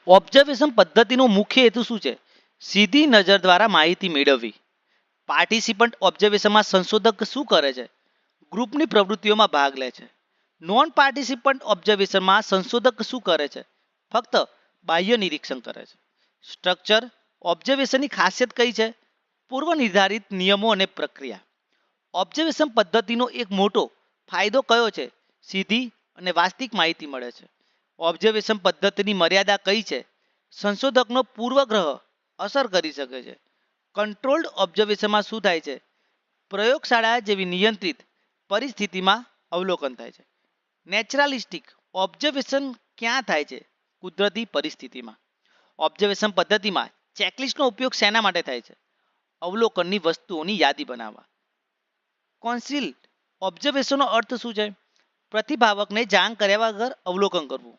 Observation પદ્ધતિનો મુખ્ય હેતુ શું છે? સીધી નજર દ્વારા માહિતી મેળવવી. પાર્ટિસિપન્ટ ઓબ્ઝર્વેશનમાં સંશોધક શું કરે છે? ગ્રુપની પ્રવૃત્તિઓમાં ભાગ લે છે. નોન પાર્ટિસિપન્ટ ઓબ્ઝર્વેશનમાં સંશોધક શું કરે છે? ફક્ત બાહ્ય નિરીક્ષણ કરે છે. સ્ટ્રક્ચર ઓબ્ઝર્વેશનની ખાસિયત કઈ છે? પૂર્વ નિર્ધારિત નિયમો અને પ્રક્રિયા. ઓબ્ઝર્વેશન પદ્ધતિનો એક મોટો ફાયદો કયો છે? સીધી અને વાસ્તવિક માહિતી મળે છે. ઓબ્ઝર્વેશન પદ્ધતિની મર્યાદા કઈ છે? સંશોધકનો પૂર્વગ્રહ અસર કરી શકે છે. કંટ્રોલ્ડ ઓબ્ઝર્વેશનમાં શું થાય છે? પ્રયોગશાળા જેવી નિયંત્રિત પરિસ્થિતિમાં અવલોકન થાય છે. નેચરલિસ્ટિક ઓબ્ઝર્વેશન ક્યાં થાય છે? કુદરતી પરિસ્થિતિમાં. ઓબ્ઝર્વેશન પદ્ધતિમાં ચેકલિસ્ટનો ઉપયોગ શેના માટે થાય છે? અવલોકનની વસ્તુઓની યાદી બનાવવા. કોન્સિલ ઓબ્ઝર્વેશનનો અર્થ શું છે? પ્રતિભાવકને જાણ કર્યા વગર અવલોકન કરવું.